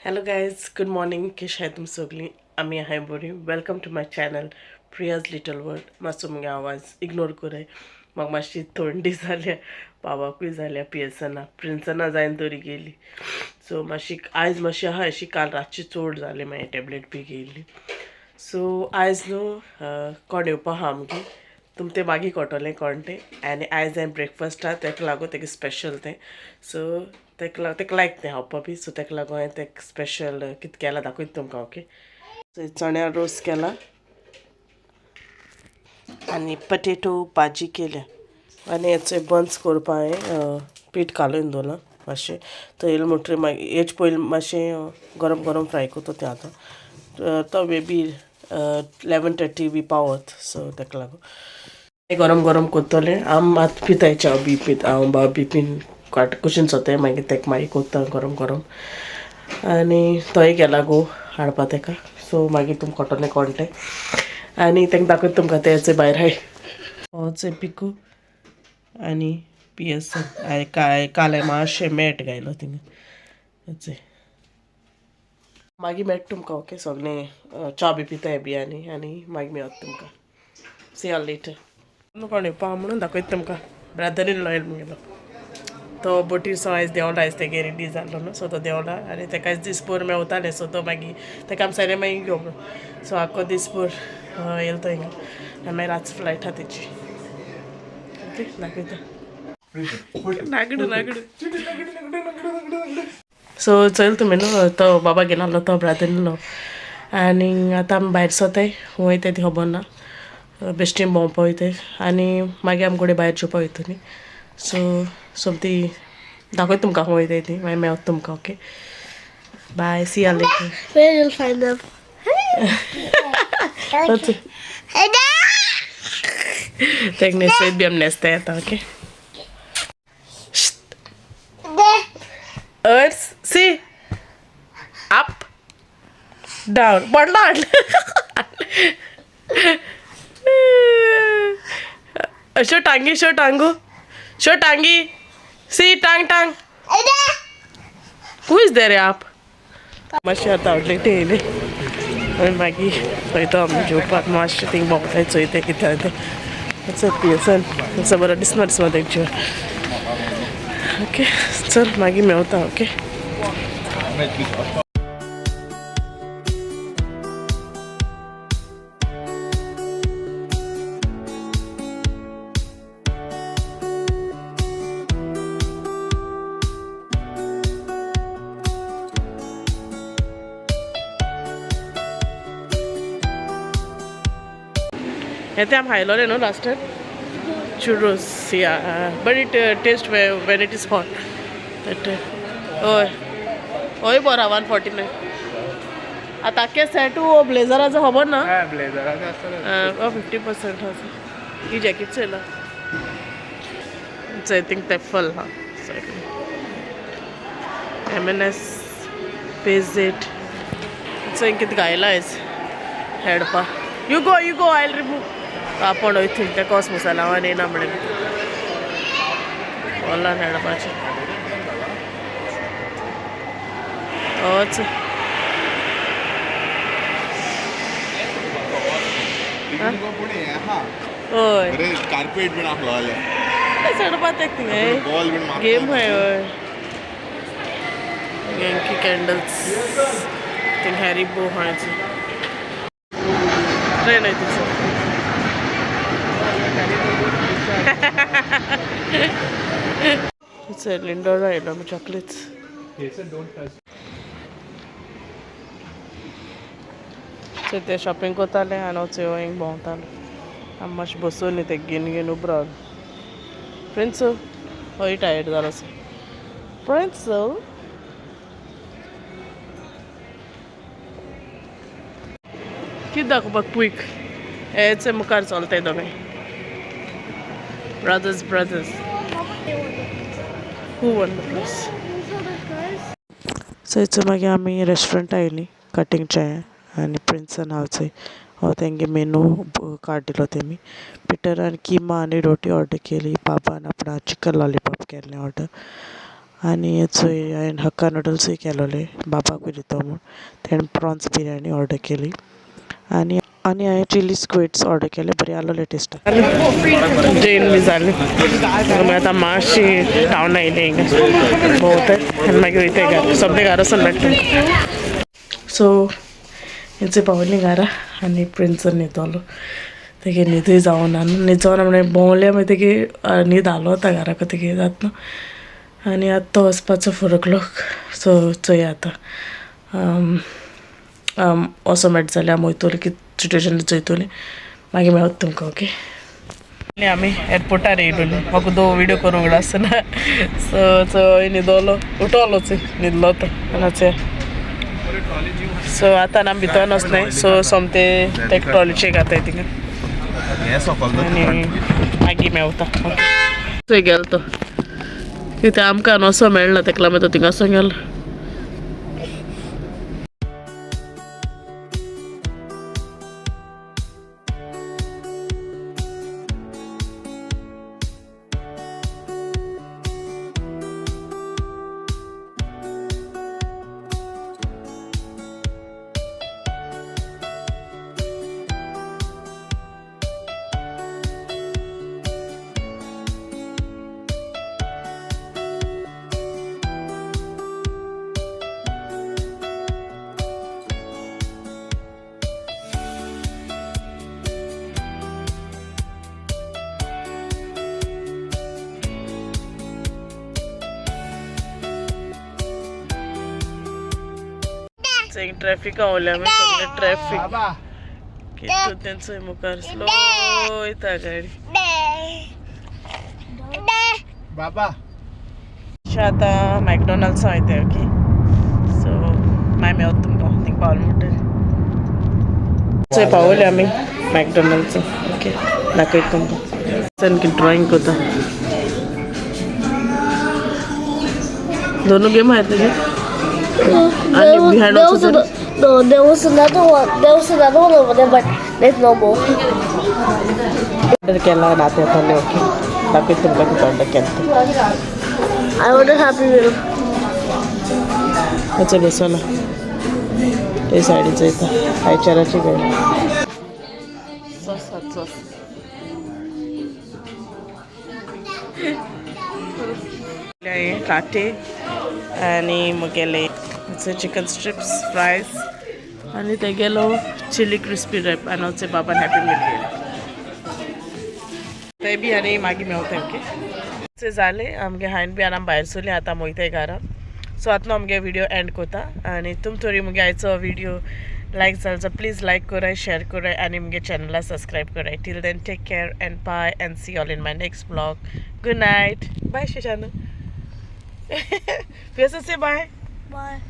Hello guys, good morning. कशी आहे तुम्ही सगळी? आम्ही आहे बरी. Welcome to my channel Priya's little world. मातसो मुगे आवाज इग्नोर करे. मग मातशी थंडी जाल्या, बाबाकूय जाल्या, पियसना प्रिन्सना जायन तरी गेली. सो मातशी आयज मातशी आहा अशी काल रातची चड जाली, मागीर टॅबलेट बी घेयली. सो आयज न्हू कोण येवपा आहा आमगे. तुम ते मागीर कोटोलें कोण तें. आनी आयज हांवें ब्रेकफास्टाक तेका लागून तेगे स्पेशल तें. सो तेका लायक तें खावपा बी. सो तेका लागून हांवें तेका स्पेशल कितें केलां दाखयता तुमकां. ओके, सो चण्या रोस केला आनी पटेटो भाजी केल्या. आनी हेचो बन्स करपा हांवें पीठ घालून दवरलां मातशें. तो येयलो म्हणटरी मागीर हेचे पयलीं मातशें गरम गरम फ्राय करता तें आतां. तो मे बी 11:30 बी पावत. सो तेका लागून गरम गरम करतलें. आम आतां पिताय च्या बी पिता. हांव बाब बी पीन कुशीन सोताय, मागीर तेका मागीर करता गरम गरम. आनी तोय गेला गो हाडपा तेका. सो मागीर तुमकां कोटोलें कोण तें. आनी तेका दाखयता तुमकां तेचे भायर हाय होच पिकू आनी पियसन. काल मातशें मेट गायलो थिंगा. मागीर मेट तुमकां. ओके, सगळें च्या बी पिताय बी आनी मागीर मेवता तुमकां. See you later. कोण येवपा म्हणून दाखयता तुमकां. ब्रदर इन लॉ येयलो मुगेलो. तो बोटीर सो आयज देंवला. आयज तेगे रेडी जाल्लो न्हू. सो तो देंवला आनी तेका आयज दिसभर मेवतालें. सो तो मागीर तेका आमी सगळें मागीर घेवं. सो आख्खो दिसभर येयलो तो हिंगा. आनी मागीर रातची फ्लायट आहा तेची. ओके, दाखयता. नागडू नागडू. सो चल तुमी न्हू, तो बाबा घेवन आहलो तो ब्रदर इन लॉ. आनी आतां आमी भायर सोताय. वयताय ती खबर ना. बेश्टें भोंवपा वयताय आनी मागीर आमी कोडे भायर जेवपा वयतलीं. सो सोमती दाखयता तुमकां खंय वयताय ती. मागीर मेवता तुमकां. Okay, bye, see you later. Where you'll find them? तेक नेसयत बी आमी नेसताय आतां. ओके, अर्स सी अप डाउन पडला. शो टांगी शो टांगू शो टांगी सी टांग टांग. हू इज देर आप मातशें आतां आवटलेट येयलें आनी मागीर वयता आमी जेवपाक. मातशें थिंग भोंवताय चोयताय कितें जालें तें. चल पियसन असो बरो दिसना दिसता तेक जेवण. ओके, चल मागीर मेवता. ओके, हें आमी खायलोलें न्हू last time. churros, yeah, but it tastes when it is hot. That हय बरा 149. आतां के सेट ब्लेझराचो खबर ना. ब्लेझराचो आसता 50% आसा. ही जॅकेट चयला. आय थिंक तेफल हा. M&S face it. चोय कितें घायला आयज हेडपा. You go I will remove. आपण वयतली ते कॉस्मोसा लावन येना म्हणून बोल्ला हेडपाचें. होच हय कार्पेट बीन आसलो चडपा तेक थिंगा गेम हय. यंकी कॅन्डल्स थिंग हॅरी बो हांयचो ट्रेन आहे तिचं. लिंडर राहिलो मग चॉकलेट्स. सो ते शॉपिंग कोतालें आनी हांव चोय हिंग भोंवतालें. आमी मातशें बसून ते घेवन उब रावलें. प्रिन्स हय टायर्ड जालो. प्रिन्स कितें दाखोवपाक क्वीक. हेचे मुखार चलताय दोगांय. Brothers. Who won the prize? So हेचो मागीर आमी रेस्टॉरंट आयलीं कटींग चाय आनी प्रिन्सान हांव चोय हो तेंगे मेनू कार्ड दिलो तेमी. पिटरान किमा आनी रोटी ऑर्डर केली. बाबान आपणा चिकन लॉलीपॉप केल्लें ऑर्डर आनी चोय हांवें हक्का नूडल्सूय केलोले बापाकूय दितो म्हूण तेणें प्रॉन्स बिरयानी ऑर्डर केली आनी हांवें चिली स्क्विड्स ऑर्डर केले बरी आसलोले टेस्ट जेन बी जालें मागीर आतां मातशी टावन आयलें हिंगा भोंवताय आनी मागीर वयताय घरा सोमतें घरा वचून मेळटा सो हेचे पावली घरा आनी प्रिंसन न्हिदलो तेगे न्हिदूय जावना न्हीद जावना म्हणजे भोंवले मागीर तेगे न्हीद हालो वता घरा तेगे जाता न्हू आनी आतां तो वचपाचो 4 o'clock सो चोया आतां असो मेट जाल्यार आमी वयतली की सिट्युएशन चोयतली मागीर मेळत तुमकां ओके आमी एअरपोर्टार येयलोली म्हाका विडियो करूंक आसना सो चोय न्हिदलो उठोलो चोय न्हिदलो तो आनी चोय सो आतां आमी भितर वचनाय सो सोमते ते ट्रॉलीचेर घाताय थिंगा आनी मागीर मेवता ओके थंय गेलो तो कित्याक आमकां असो मेळना तेका लागून तो थिंगासो गेलो ट्रॅफिक आवल्या सगळे ट्रॅफिक कितून तेंचो मुखार स्लो वयता गाडी बाबा आतां मॅकडॉनल्ड्स वयताय ओके सो मागीर मेवता तुमकां थिंग पावले म्हणटरी थंय पावले आमी मॅकडॉनल्ड्स ओके दाखयता तुमकां सारकी ड्रॉइंग करता दोनू गेम आहेत तेजे and behind also there was another one. There was another one over there, but there's no more. Order केला नाते थाले ओके दाखयता तुमकां कितें ऑर्डर केला I ordered Happy Meal. अच्छा बसला ते सायडीचो येता आयचाराची गाडी सॉस लाटे आनी मुगेले चिकन स्ट्रिप्स फ्रायज आनी ते गेलो चिली क्रिस्पी रॅप आनी वचचे बाबान हॅपी मील गेले ते बी आनी मागीर मेवता ओके जाले आमगे हांवें बी आनी आमी भायर सरली आतां वयताय घरा सो आतां आमगे विडियो एंड कोता आनी तुम थोडी मुगे आयचो विडियो लायक जालो जाल्यार प्लीज लायक कराय शेअर कराय आनी मुगे चॅनला सबस्क्रायब कराय till then take care and bye and see all in my next blog good night bye शशानू Say bye. Bye.